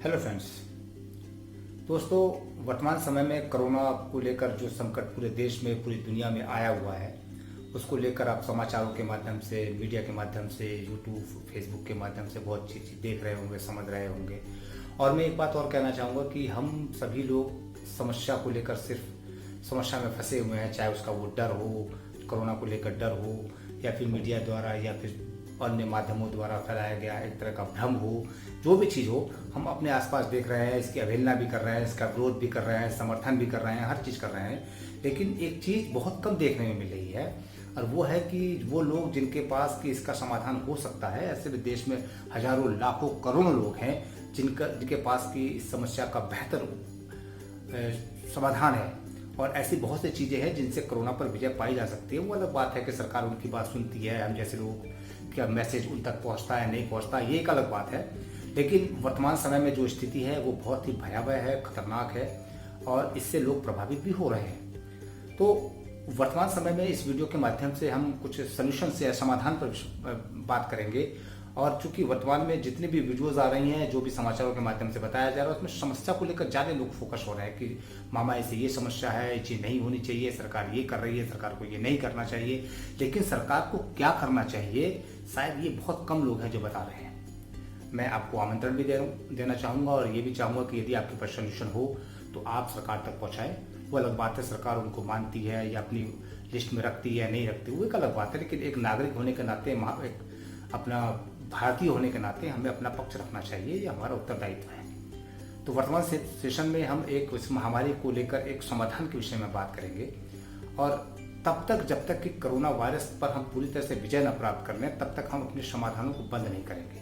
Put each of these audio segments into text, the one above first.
Hello friends. दोस्तों, वर्तमान समय में कोरोना को लेकर जो संकट पूरे देश में पूरी दुनिया में आया हुआ है, उसको लेकर आप समाचारों के माध्यम से, मीडिया के माध्यम से, यूट्यूब फेसबुक के माध्यम से बहुत चीज़ देख रहे होंगे, समझ रहे होंगे। और मैं एक बात और कहना चाहूँगा कि हम सभी लोग समस्या को लेकर सिर्फ समस्या में फंसे हुए हैं, चाहे उसका वो डर हो, कोरोना को लेकर डर हो, या फिर मीडिया द्वारा या फिर अन्य माध्यमों द्वारा फैलाया गया एक तरह का भ्रम हो। जो भी चीज़ हो, हम अपने आसपास देख रहे हैं, इसकी अवहेलना भी कर रहे हैं, इसका विरोध भी कर रहे हैं, समर्थन भी कर रहे हैं, हर चीज़ कर रहे हैं। लेकिन एक चीज़ बहुत कम देखने में मिल रही है, और वो है कि वो लोग जिनके पास कि इसका समाधान हो सकता है, ऐसे भी देश में हजारों लाखों करोड़ों लोग हैं जिनके पास की इस समस्या का बेहतर समाधान है। और ऐसी बहुत सी चीज़ें हैं जिनसे कोरोना पर विजय पाई जा सकती है। वो अलग बात है कि सरकार उनकी बात सुनती है, हम जैसे लोग क्या मैसेज उन तक पहुंचता है नहीं पहुंचता, ये एक अलग बात है। लेकिन वर्तमान समय में जो स्थिति है वो बहुत ही भयावह है, खतरनाक है, और इससे लोग प्रभावित भी हो रहे हैं। तो वर्तमान समय में इस वीडियो के माध्यम से हम कुछ सोल्यूशन से समाधान पर बात करेंगे। और चूंकि वर्तमान में जितनी भी वीडियोस आ रही हैं, जो भी समाचारों के माध्यम से बताया जा रहा है, उसमें समस्या को लेकर ज़्यादा लोग फोकस हो रहे हैं कि मामा ऐसे ये समस्या है, ये चीज़ नहीं होनी चाहिए, सरकार ये कर रही है, सरकार को ये नहीं करना चाहिए। लेकिन सरकार को क्या करना चाहिए, शायद ये बहुत कम लोग हैं जो बता रहे हैं। मैं आपको आमंत्रण भी देना चाहूँगा, और ये भी चाहूँगा कि यदि आपके पास सोल्यूशन हो तो आप सरकार तक पहुँचाएं। वो अलग बात है सरकार उनको मानती है या अपनी लिस्ट में रखती है या नहीं रखती, वो एक अलग बात है। लेकिन एक नागरिक होने के नाते, अपना भारतीय होने के नाते हमें अपना पक्ष रखना चाहिए, ये हमारा उत्तरदायित्व है। तो वर्तमान सेशन में हम एक इस महामारी को लेकर एक समाधान के विषय में बात करेंगे। और तब तक, जब तक कि कोरोना वायरस पर हम पूरी तरह से विजय न प्राप्त कर लें, तब तक हम अपने समाधानों को बंद नहीं करेंगे।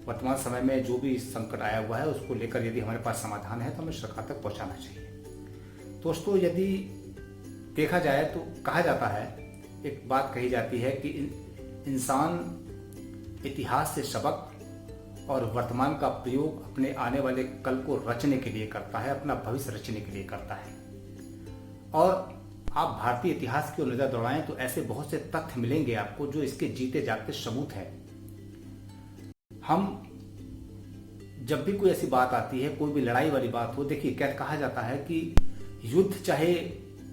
वर्तमान समय में जो भी संकट आया हुआ है, उसको लेकर यदि हमारे पास समाधान है तो हमें सरकार तक पहुंचाना चाहिए। दोस्तों, यदि देखा जाए तो कहा जाता है, एक बात कही जाती है कि इंसान इतिहास से सबक और वर्तमान का प्रयोग अपने आने वाले कल को रचने के लिए करता है, अपना भविष्य रचने के लिए करता है। और आप भारतीय इतिहास की ओर नजर दौड़ाएं तो ऐसे बहुत से तथ्य मिलेंगे आपको जो इसके जीते जागते सबूत हैं। हम जब भी कोई ऐसी बात आती है, कोई भी लड़ाई वाली बात हो, देखिए क्या कहा जाता है कि युद्ध चाहे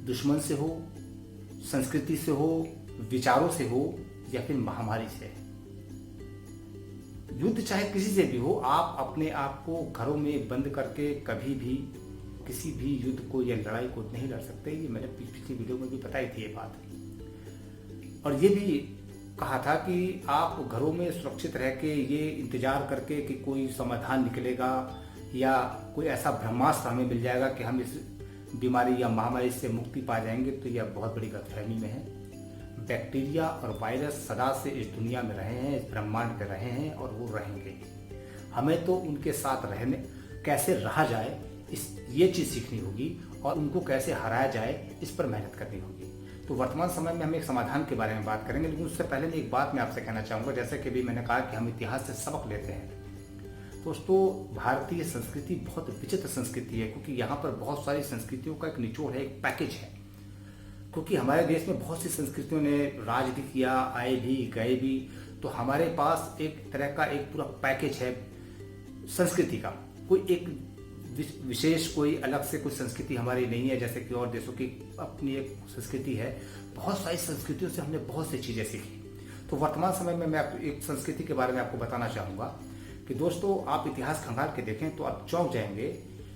दुश्मन से हो, संस्कृति से हो, विचारों से हो, या फिर महामारी से, युद्ध चाहे किसी से भी हो, आप अपने आप को घरों में बंद करके कभी भी किसी भी युद्ध को या लड़ाई को नहीं लड़ सकते। ये मैंने पिछली वीडियो में भी बताई थी ये बात। और ये भी कहा था कि आप घरों में सुरक्षित रह के ये इंतजार करके कि कोई समाधान निकलेगा या कोई ऐसा ब्रह्मास्त्र हमें मिल जाएगा कि हम इस बीमारी या महामारी से मुक्ति पा जाएंगे, तो यह बहुत बड़ी गलतफहमी में है। बैक्टीरिया और वायरस सदा से इस दुनिया में रहे हैं, इस ब्रह्मांड में रहे हैं, और वो रहेंगे। हमें तो उनके साथ रहने, कैसे रहा जाए, ये चीज़ सीखनी होगी, और उनको कैसे हराया जाए, इस पर मेहनत करनी होगी। तो वर्तमान समय में हम एक समाधान के बारे में बात करेंगे, लेकिन उससे पहले मैं एक बात मैं आपसे कहना चाहूँगा। जैसे कि भी मैंने कहा कि हम इतिहास से सबक लेते हैं। दोस्तों, भारतीय संस्कृति बहुत विचित्र संस्कृति है, क्योंकि यहाँ पर बहुत सारी संस्कृतियों का एक निचोड़ है, एक पैकेज है। क्योंकि हमारे देश में बहुत सी संस्कृतियों ने राज भी किया, आए भी गए भी, तो हमारे पास एक तरह का एक पूरा पैकेज है संस्कृति का। कोई एक विशेष, कोई अलग से कोई संस्कृति हमारी नहीं है, जैसे कि और देशों की अपनी एक संस्कृति है। बहुत सारी संस्कृतियों से हमने बहुत सी चीज़ें सीखी। तो वर्तमान समय में मैं एक संस्कृति के बारे में आपको बताना चाहूँगा कि दोस्तों, आप इतिहास खंगाल के देखें तो आप चौंक जाएंगे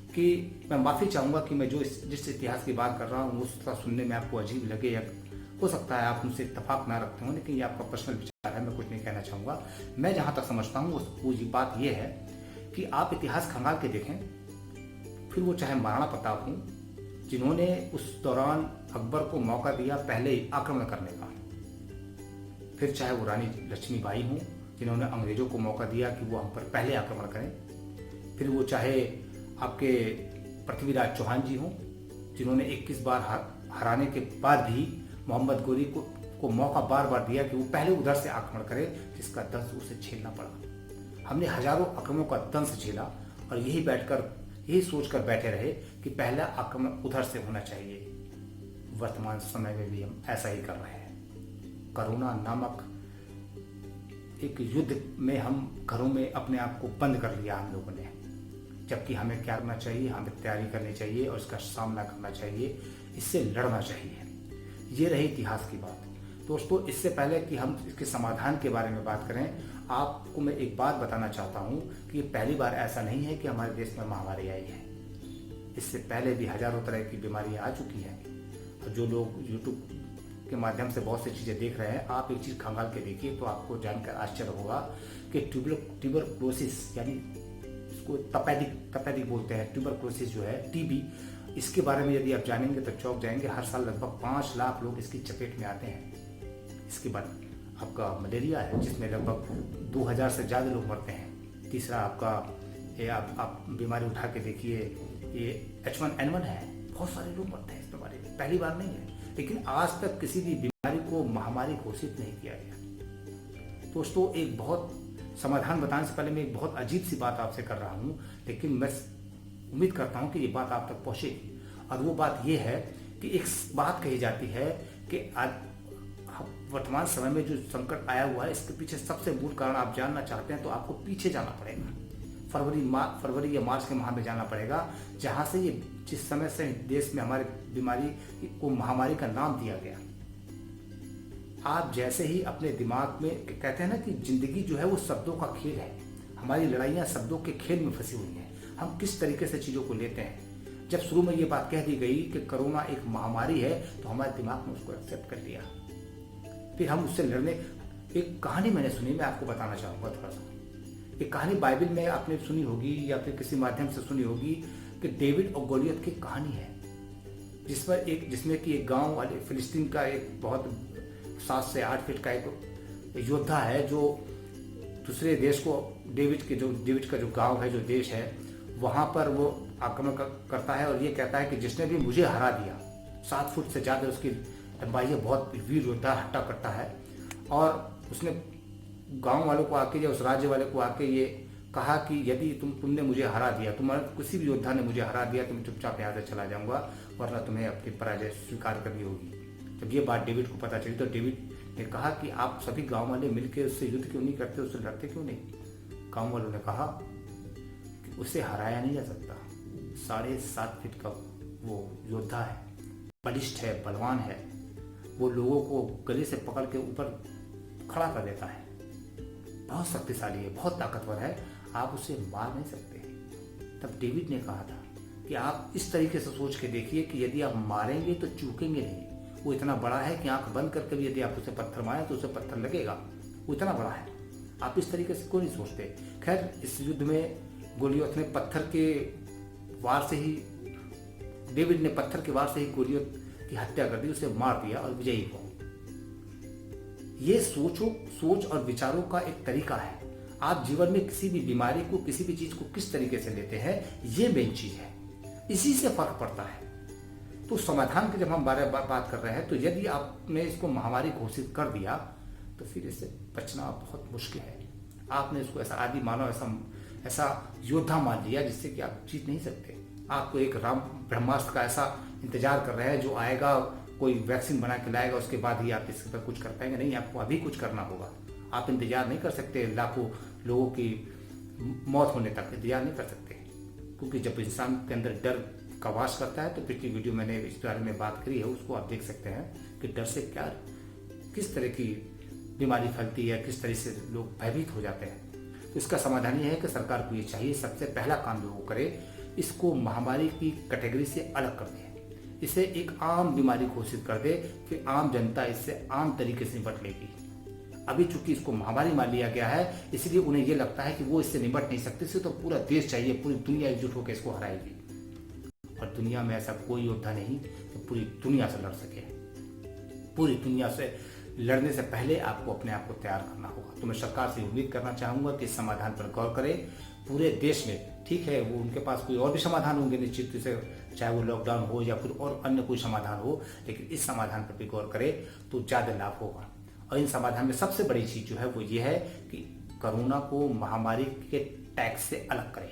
कि मैं माफ़ी चाहूँगा कि मैं जिस इतिहास की बात कर रहा हूँ उसका सुनने में आपको अजीब लगे, या हो सकता है आप मुझसे इत्तेफाक ना रखते हो, लेकिन ये आपका पर्सनल विचार है, मैं कुछ नहीं कहना चाहूँगा। मैं जहाँ तक समझता हूँ वो बात ये है कि आप इतिहास खंगाल के देखें, फिर वो चाहे महाराणा प्रताप हों, जिन्होंने उस दौरान अकबर को मौका दिया पहले आक्रमण करने का, फिर चाहे वो रानी लक्ष्मीबाई हों, जिन्होंने अंग्रेजों को मौका दिया कि वो हम पर पहले आक्रमण करें, फिर वो चाहे आपके पृथ्वीराज चौहान जी हों, जिन्होंने 21 बार हराने के बाद भी मोहम्मद गोरी को मौका बार बार दिया कि वो पहले उधर से आक्रमण करे, जिसका दंश उसे झेलना पड़ा। हमने हजारों आक्रमणों का दंश झेला, और यही सोचकर बैठे रहे कि पहला आक्रमण उधर से होना चाहिए। वर्तमान समय में भी हम ऐसा ही कर रहे हैं। कोरोना नामक एक युद्ध में हम घरों में अपने आप को बंद कर लिया हम लोगों ने। जबकि हमें क्या करना चाहिए, हमें तैयारी करनी चाहिए और इसका सामना करना चाहिए, इससे लड़ना चाहिए। ये रही इतिहास की बात। दोस्तों, इससे पहले कि हम इसके समाधान के बारे में बात करें, आपको मैं एक बात बताना चाहता हूँ कि पहली बार ऐसा नहीं है कि हमारे देश में महामारी आई है। इससे पहले भी हजारों तरह की बीमारियाँ आ चुकी हैं। और जो लोग यूट्यूब के माध्यम से बहुत सी चीज़ें देख रहे हैं, आप एक चीज़ खंगाल के देखिए तो आपको जानकर आश्चर्य होगा कि ट्यूबरक्लोसिस, यानी इसको तपेदिक बोलते हैं, ट्यूबरक्लोसिस जो है, टीबी, इसके बारे में यदि आप जानेंगे तो चौंक जाएंगे। हर साल लगभग 5 लाख लोग इसकी चपेट में आते हैं। इसके बाद आपका मलेरिया है, जिसमें लगभग 2000 से ज़्यादा लोग मरते हैं। तीसरा आपका ये आप बीमारी उठा के देखिए, ये H1N1 है, बहुत सारे लोग मरते हैं इस बीमारी में। पहली बार नहीं है, लेकिन आज तक किसी भी बीमारी को महामारी घोषित नहीं किया गया। दोस्तों, एक बहुत समाधान बताने से पहले मैं एक बहुत अजीब सी बात आपसे कर रहा हूँ, लेकिन मैं उम्मीद करता हूँ कि ये बात आप तक पहुँचेगी। और वो बात ये है कि एक बात कही जाती है कि आज वर्तमान समय में जो संकट आया हुआ है, इसके पीछे सबसे मूल कारण आप जानना चाहते हैं तो आपको पीछे जाना पड़ेगा। फरवरी या मार्च के माह में जाना पड़ेगा, जहाँ से ये जिस समय से देश में हमारे बीमारी को महामारी का नाम दिया गया। आप जैसे ही अपने दिमाग में, कहते हैं ना कि जिंदगी जो है वो शब्दों का खेल है, हमारी लड़ाइयाँ शब्दों के खेल में फंसी हुई हैं। हम किस तरीके से चीज़ों को लेते हैं। जब शुरू में ये बात कह दी गई कि कोरोना एक महामारी है, तो हमारे दिमाग में उसको एक्सेप्ट कर लिया। फिर हम उससे लड़ने, एक कहानी मैंने सुनी, मैं आपको बताना चाहूँगा थोड़ा सा। एक कहानी बाइबल में आपने सुनी होगी या फिर किसी माध्यम से सुनी होगी कि डेविड और गोलियत की कहानी है, जिसमें कि एक गांव वाले फिलिस्तीन का एक बहुत 7 से 8 फीट का एक योद्धा है, जो दूसरे देश को, डेविड का जो गांव है, जो देश है, वहां पर वो आक्रमण करता है और ये कहता है कि जिसने भी मुझे हरा दिया, 7 फुट से ज़्यादा उसकी लंबाई है, बहुत वीर योद्धा, हट्टा करता है। और उसने गांव वालों को आके या उस राज्य वाले को आके ये कहा कि यदि तुमने मुझे हरा दिया, तुम्हारे किसी भी योद्धा ने मुझे हरा दिया, तो मैं चुपचाप यहाँ से चला जाऊंगा, वरना तुम्हें अपनी पराजय स्वीकार करनी होगी। जब ये बात डेविड को पता चली तो डेविड ने कहा कि आप सभी गांव वाले मिलकर उससे युद्ध क्यों नहीं करते, उससे लड़ते क्यों नहीं। गांव वालों ने कहा कि उसे हराया नहीं जा सकता, 7.5 फीट का वो योद्धा है, बलिष्ठ है, बलवान है, वो लोगों को गले से पकड़ के ऊपर खड़ा कर देता है, बहुत शक्तिशाली है, बहुत ताकतवर है, आप उसे मार नहीं सकते। तब डेविड ने कहा था कि आप इस तरीके से सोच के देखिए कि यदि आप मारेंगे तो चूकेंगे नहीं। वो इतना बड़ा है कि आंख बंद करके भी यदि आप उसे पत्थर मारें तो उसे पत्थर लगेगा, वो इतना बड़ा है। आप इस तरीके से क्यों नहीं सोचते। खैर, इस युद्ध में गोलियत ने पत्थर के वार से ही, डेविड ने पत्थर के वार से ही गोलियत की हत्या कर दी, उसे मार दिया और विजयी हुआ। ये सोच और विचारों का एक तरीका है। आप जीवन में किसी भी बीमारी को, किसी भी चीज को किस तरीके से लेते हैं, ये मेन चीज है, इसी से फर्क पड़ता है। तो समाधान की जब हम बात कर रहे हैं, तो यदि आपने इसको महामारी घोषित कर दिया तो फिर इससे बचना बहुत मुश्किल है। आपने इसको ऐसा आदि मानव, ऐसा योद्धा मान लिया जिससे कि आप जीत नहीं सकते। आपको एक राम ब्रह्मास्त्र का ऐसा इंतजार कर रहे हैं जो आएगा, कोई वैक्सीन बना के लाएगा, उसके बाद ही आप इसके पर कुछ कर पाएंगे। नहीं, आपको अभी कुछ करना होगा। आप इंतजार नहीं कर सकते लाखों लोगों की मौत होने तक, इंतजार नहीं कर सकते, क्योंकि जब इंसान के अंदर डर का वास करता है, तो पिछली वीडियो मैंने इस बारे में बात करी है, उसको आप देख सकते हैं कि डर से क्या, किस तरह की बीमारी फैलती है, किस तरह से लोग भयभीत हो जाते हैं। तो इसका समाधान ये है कि सरकार को ये चाहिए, सबसे पहला काम जो वो करे, इसको महामारी की कैटेगरी से अलग कर दे, इसे एक आम बीमारी घोषित कर दे, फिर आम जनता इससे आम तरीके से निपट लेगी। अभी चूंकि इसको महामारी मान लिया गया है, इसलिए उन्हें ये लगता है कि वो इससे निपट नहीं सकते, इससे तो पूरा देश चाहिए, पूरी दुनिया एकजुट होकर इसको हराएगी। और दुनिया में ऐसा कोई योद्धा नहीं कि पूरी दुनिया से लड़ सके। पूरी दुनिया से लड़ने से पहले आपको अपने आप को तैयार करना होगा। तो मैं सरकार से उम्मीद करना चाहूंगा कि इस समाधान पर गौर करें पूरे देश में। ठीक है, वो उनके पास कोई और भी समाधान होंगे निश्चित से, चाहे वो लॉकडाउन हो या फिर और अन्य कोई समाधान हो, लेकिन इस समाधान पर भी गौर करें तो ज़्यादा लाभ होगा। और इन समाधान में सबसे बड़ी चीज़ जो है वो ये है कि कोरोना को महामारी के टैग से अलग करें,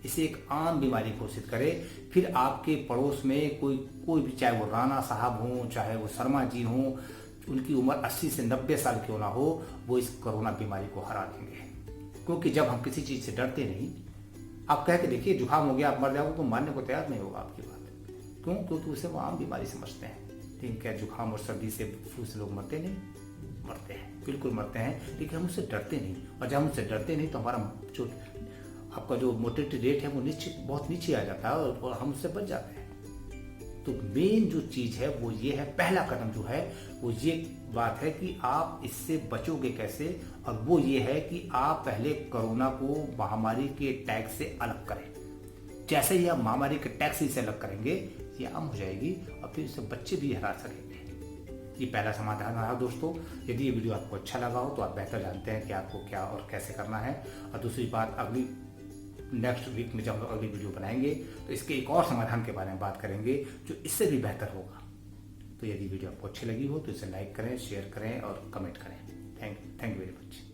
इसे एक आम बीमारी घोषित करें। फिर आपके पड़ोस में कोई भी, चाहे वो राणा साहब हों, चाहे वो शर्मा जी हों, उनकी उम्र 80 से 90 साल क्यों ना हो, वो इस कोरोना बीमारी को हरा देंगे। क्योंकि जब हम किसी चीज़ से डरते नहीं, आप कह के देखिए जुकाम हो गया आप मर जाओगे, तो मानने को तैयार नहीं होगा आपकी बात। क्यों? क्योंकि उसे वो आम बीमारी समझते हैं। लेकिन क्या जुकाम और सर्दी से, फ्लू से लोग मरते नहीं? मरते हैं, बिल्कुल मरते हैं, लेकिन हम उससे डरते नहीं। और जब हम उससे डरते नहीं तो हमारा जो आपका जो मोर्टेलिटी रेट है वो बहुत नीचे आ जाता है और हम उससे बच जाते हैं। तो मेन जो चीज़ है वो ये है, पहला कदम जो है वो ये बात है कि आप इससे बचोगे कैसे, और वो ये है कि आप पहले कोरोना को महामारी के टैग से अलग करें। जैसे ही आप महामारी के टैग से इसे अलग करेंगे ये आम हो जाएगी और फिर इससे बच्चे भी हरा सकेंगे। ये पहला समाधान रहा दोस्तों। यदि ये वीडियो आपको अच्छा लगा हो तो आप बेहतर जानते हैं कि आपको क्या और कैसे करना है। और दूसरी बात, अगली नेक्स्ट वीक में जब हम अगली वीडियो बनाएंगे तो इसके एक और समाधान के बारे में बात करेंगे जो इससे भी बेहतर होगा। तो यदि वीडियो आपको अच्छी लगी हो तो इसे लाइक करें, शेयर करें और कमेंट करें। Thank you very much.